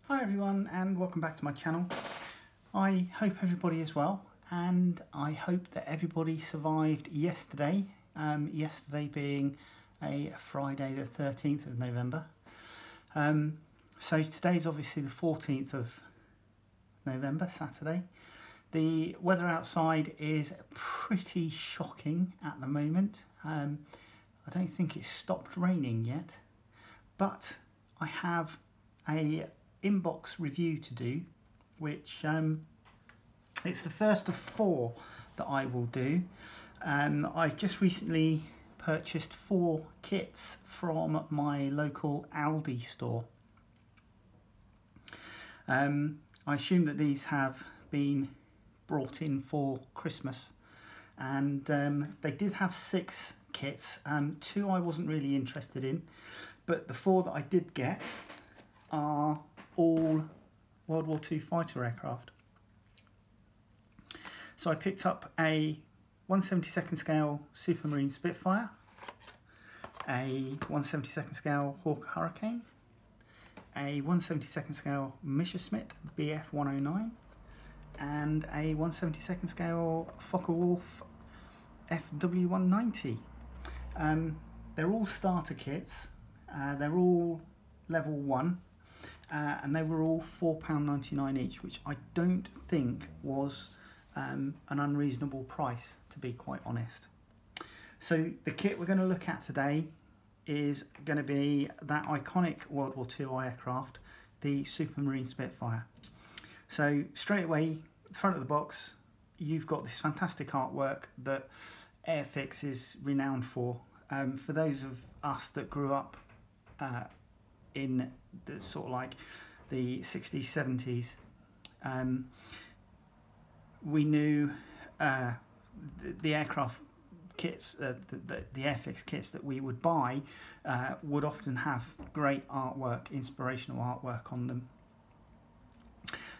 Hi everyone and welcome back to my channel. I hope everybody is well and I hope that everybody survived yesterday, yesterday being a Friday the 13th of November. So today's obviously the 14th of November, Saturday. The weather outside is pretty shocking at the moment. I don't think it's stopped raining yet, but I have a inbox review to do, which it's the first of 4 that I will do. I've just recently purchased 4 kits from my local Aldi store. I assume that these have been brought in for Christmas, and they did have 6 kits. 2 I wasn't really interested in, but the 4 that I did get are all World War II fighter aircraft. So I picked up a 1/72nd scale Supermarine Spitfire, a 1/72nd scale Hawk Hurricane, a 1/72nd scale Messerschmitt Bf-109, and a 1/72nd scale Focke-Wulf FW-190. They're all starter kits, they're all level 1. And they were all £4.99 each, which I don't think was an unreasonable price, to be quite honest. So the kit we're going to look at today is going to be that iconic World War II aircraft, the Supermarine Spitfire. So straight away, the front of the box, you've got this fantastic artwork that Airfix is renowned for. For those of us that grew up in the sort of like the 60s, 70s, we knew the aircraft kits, the Airfix kits that we would buy would often have great artwork, inspirational artwork on them.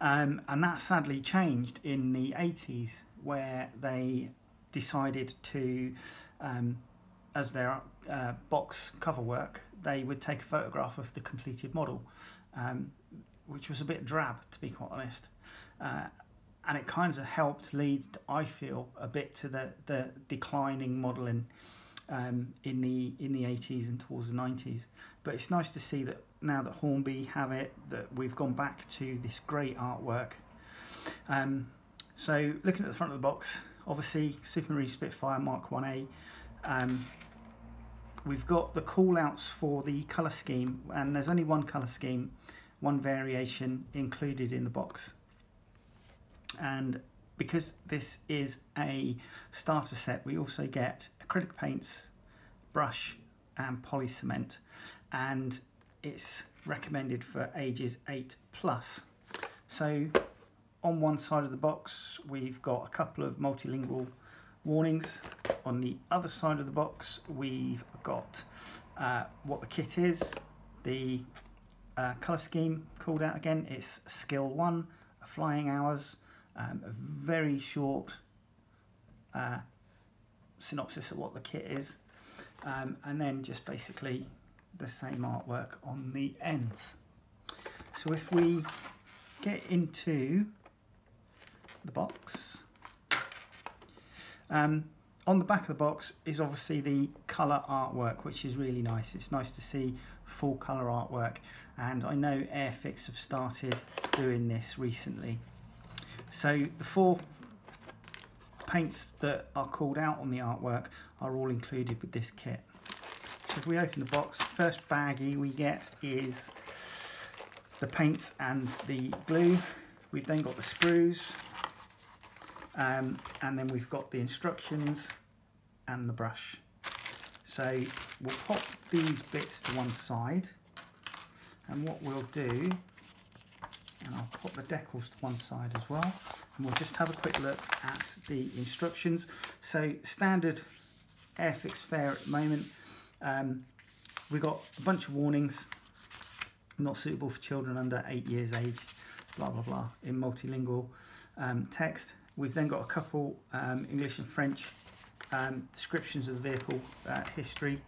And that sadly changed in the 80s, where they decided to, as their box cover work, they would take a photograph of the completed model, which was a bit drab, to be quite honest. And it kind of helped lead, I feel, a bit to the declining modelling in the 80s and towards the 90s. But it's nice to see that now that Hornby have it, that we've gone back to this great artwork. So looking at the front of the box, obviously Supermarine Spitfire Mk.1a. We've got the call-outs for the colour scheme, and there's only one colour scheme, one variation included in the box. And because this is a starter set, we also get acrylic paints, brush and poly cement, and it's recommended for ages 8+. So on one side of the box we've got a couple of multilingual warnings. On the other side of the box we've got what the kit is, the colour scheme called out again. It's skill 1, flying hours, a very short synopsis of what the kit is, and then just basically the same artwork on the ends. So if we get into the box, on the back of the box is obviously the colour artwork, which is really nice. It's nice to see full colour artwork, and I know Airfix have started doing this recently. So the 4 paints that are called out on the artwork are all included with this kit. So if we open the box, first baggie we get is the paints and the glue. We've then got the sprues, and then we've got the instructions and the brush. So we'll pop these bits to one side, and what we'll do, and I'll put the decals to one side as well, and we'll just have a quick look at the instructions. So standard Airfix fare at the moment. We've got a bunch of warnings: not suitable for children under 8 years age, blah blah blah, in multilingual text. We've then got a couple English and French descriptions of the vehicle history,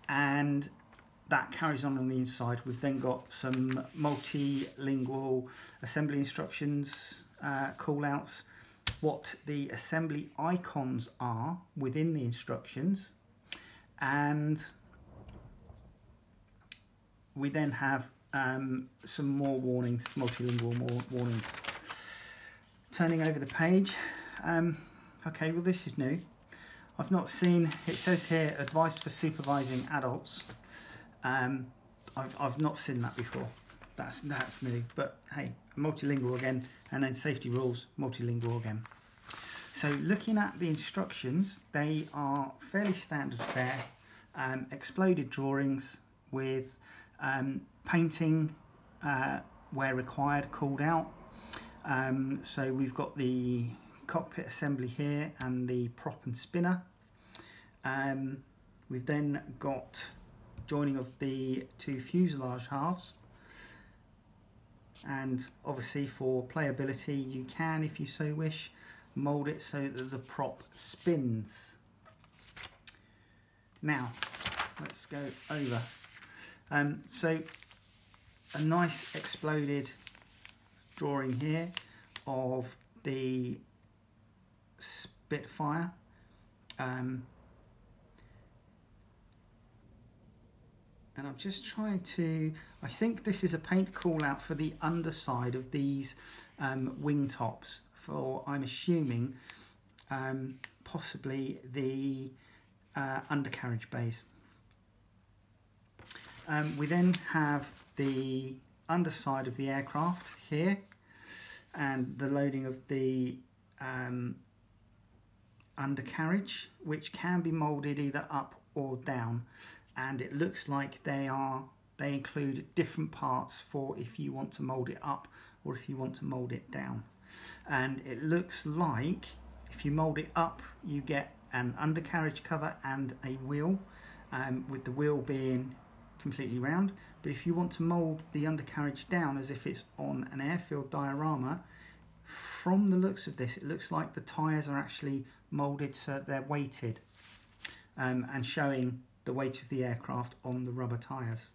and that carries on the inside. We've then got some multilingual assembly instructions, call-outs, what the assembly icons are within the instructions, and we then have some more warnings, multilingual warnings. Turning over the page, okay, well this is new. I've not seen, it says here, advice for supervising adults. I've not seen that before. That's new, but hey, multilingual again, and then safety rules, multilingual again. So looking at the instructions, they are fairly standard fare, exploded drawings with painting where required, called out. So we've got the cockpit assembly here and the prop and spinner. We've then got joining of the two fuselage halves, and obviously for playability you can, if you so wish, mould it so that the prop spins. Now let's go over. So a nice exploded drawing here of the Spitfire. And I'm just trying to, I think this is a paint call out for the underside of these wing tops for, I'm assuming, possibly the undercarriage bays. We then have the underside of the aircraft here and the loading of the undercarriage, which can be moulded either up or down, and it looks like they include different parts for if you want to mould it up or if you want to mould it down. And it looks like if you mould it up you get an undercarriage cover and a wheel, with the wheel being completely round. But if you want to mould the undercarriage down as if it's on an airfield diorama, from the looks of this it looks like the tyres are actually moulded so they're weighted, and showing the weight of the aircraft on the rubber tyres.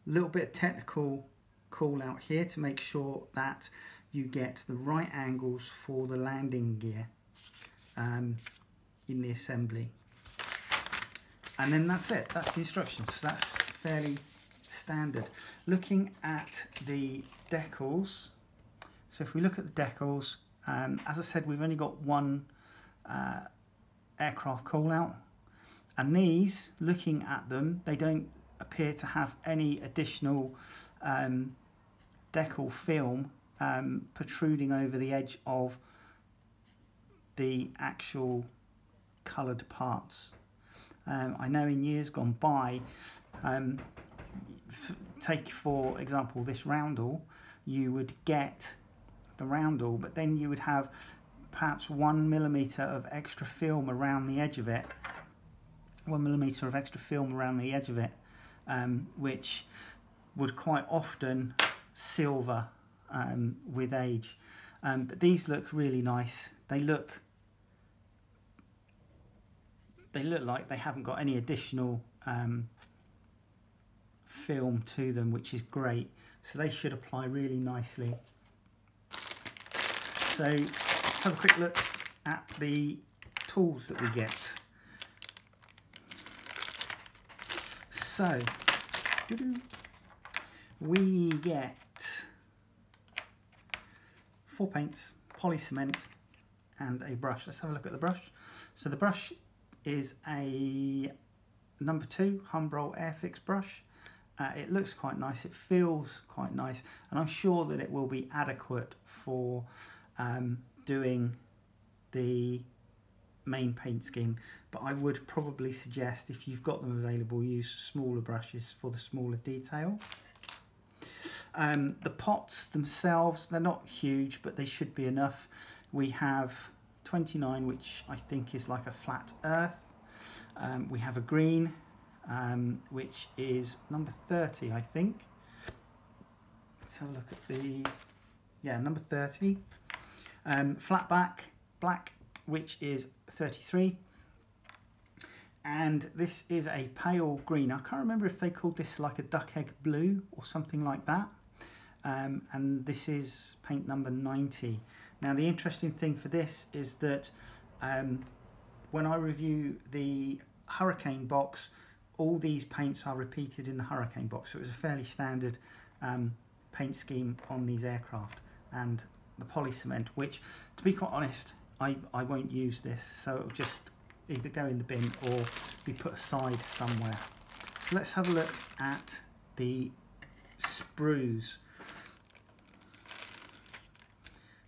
Little bit of technical call out here to make sure that you get the right angles for the landing gear in the assembly. And then that's it, that's the instructions. So that's fairly standard. Looking at the decals, so if we look at the decals, as I said, we've only got one aircraft call out, and these, looking at them, they don't appear to have any additional decal film protruding over the edge of the actual coloured parts. I know in years gone by, take for example this roundel, you would get the roundel, but then you would have perhaps 1 millimetre of extra film around the edge of it, 1 millimetre of extra film around the edge of it, which would quite often silver with age. But these look really nice. They look like they haven't got any additional film to them, which is great. So they should apply really nicely. So let's have a quick look at the tools that we get. So we get 4 paints, poly cement, and a brush. Let's have a look at the brush. So the brush is a number 2 Humbrol Airfix brush. It looks quite nice, it feels quite nice, and I'm sure that it will be adequate for doing the main paint scheme, but I would probably suggest, if you've got them available, use smaller brushes for the smaller detail. The pots themselves, they're not huge, but they should be enough. We have 29, which I think is like a flat earth. We have a green, which is number 30, I think. Let's have a look at the, yeah, number 30. Flat black, which is 33. and this is a pale green. I can't remember if they called this like a duck egg blue or something like that. And this is paint number 90. Now the interesting thing for this is that when I review the Hurricane box, all these paints are repeated in the Hurricane box, so it was a fairly standard paint scheme on these aircraft. And the poly cement, which, to be quite honest, I won't use this, so it'll just either go in the bin or be put aside somewhere. So let's have a look at the sprues.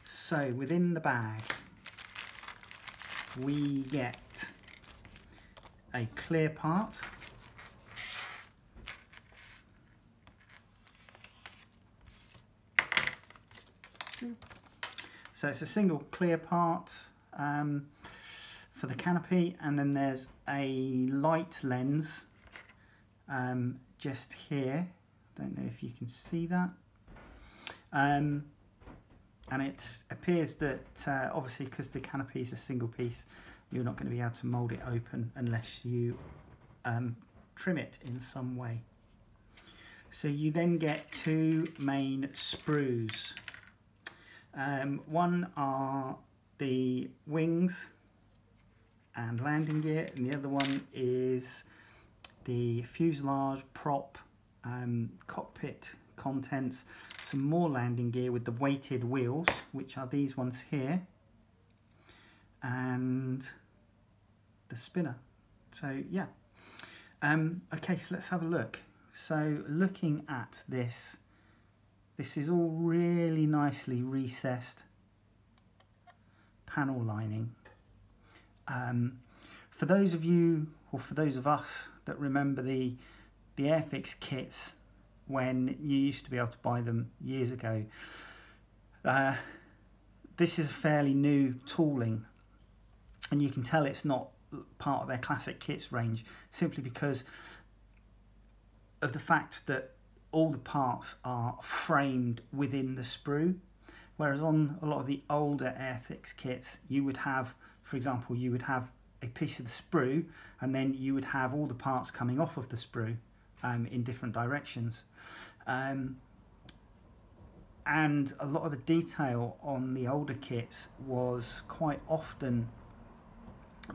So within the bag we get a clear part, so it's a single clear part for the canopy, and then there's a light lens just here. Don't know if you can see that. And it appears that obviously because the canopy is a single piece, you're not going to be able to mould it open unless you trim it in some way. So you then get two main sprues. One are the wings and landing gear, and the other one is the fuselage, prop, cockpit contents, some more landing gear with the weighted wheels, which are these ones here, and the spinner. So yeah, okay, so let's have a look. So looking at this, this is all really nicely recessed panel lining. For those of you, or for those of us that remember the Airfix kits when you used to be able to buy them years ago, this is fairly new tooling, and you can tell it's not part of their classic kits range simply because of the fact that all the parts are framed within the sprue, whereas on a lot of the older Airfix kits you would have, for example, you would have a piece of the sprue and then you would have all the parts coming off of the sprue in different directions. And a lot of the detail on the older kits was quite often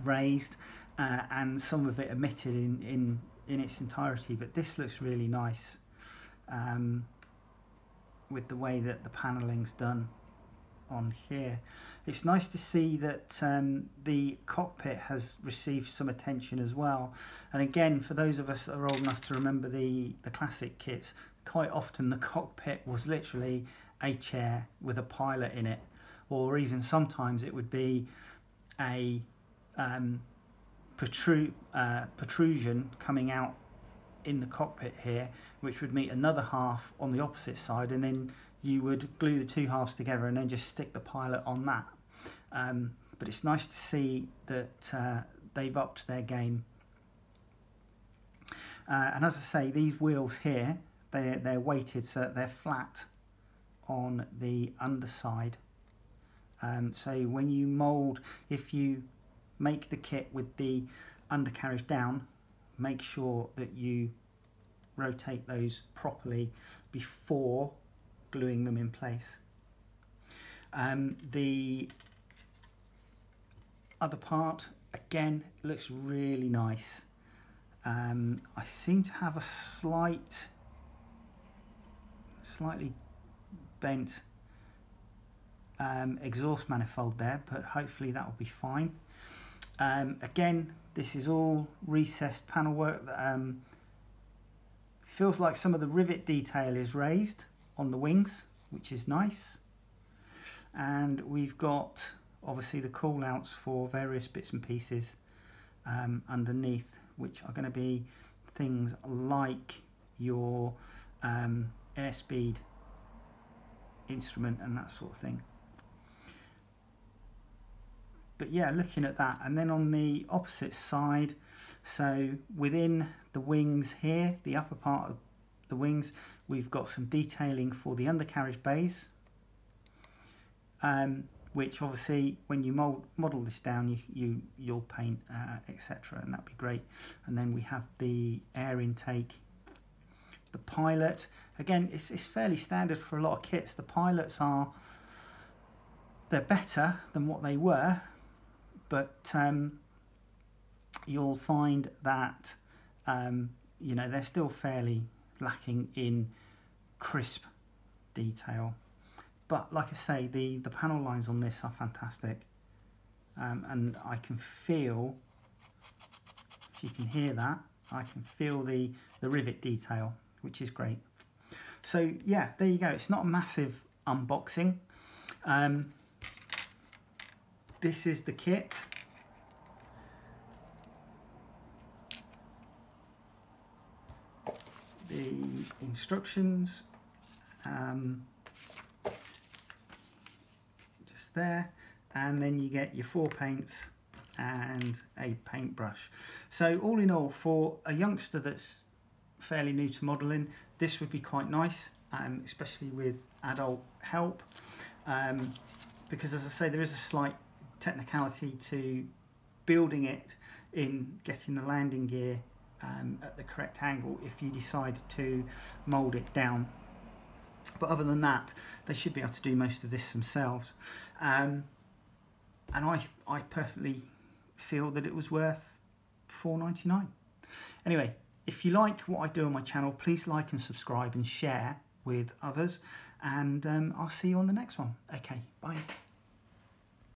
raised and some of it omitted in its entirety, but this looks really nice with the way that the panelling's done on here. It's nice to see that the cockpit has received some attention as well, and again, for those of us that are old enough to remember the classic kits, quite often the cockpit was literally a chair with a pilot in it, or even sometimes it would be a protrusion coming out in the cockpit here, which would meet another half on the opposite side, and then you would glue the two halves together and then just stick the pilot on that. But it's nice to see that they've upped their game. And as I say, these wheels here, they're weighted so that they're flat on the underside. So when you mould, if you make the kit with the undercarriage down, make sure that you rotate those properly before gluing them in place. The other part, again, looks really nice. I seem to have a slightly bent exhaust manifold there, but hopefully that will be fine. Again, this is all recessed panel work that feels like some of the rivet detail is raised on the wings, which is nice. And we've got obviously the call outs for various bits and pieces underneath, which are going to be things like your airspeed instrument and that sort of thing. But yeah, looking at that, and then on the opposite side, so within the wings here, the upper part of the wings, we've got some detailing for the undercarriage bays. which obviously when you model this down, you'll paint, etc., and that'd be great. And then we have the air intake, the pilot. Again, it's fairly standard for a lot of kits. The pilots they're better than what they were, but you'll find that you know, they're still fairly lacking in crisp detail. But like I say, the panel lines on this are fantastic, and I can feel, if you can hear that, I can feel the rivet detail, which is great. So yeah, there you go. It's not a massive unboxing. This is the kit. The instructions, just there, and then you get your 4 paints and a paintbrush. So all in all, for a youngster that's fairly new to modelling, this would be quite nice, especially with adult help, because as I say, there is a slight technicality to building it in getting the landing gear at the correct angle if you decide to mould it down. But other than that, they should be able to do most of this themselves, and I perfectly feel that it was worth $4.99. Anyway, if you like what I do on my channel, please like and subscribe and share with others, and I'll see you on the next one. Okay, bye.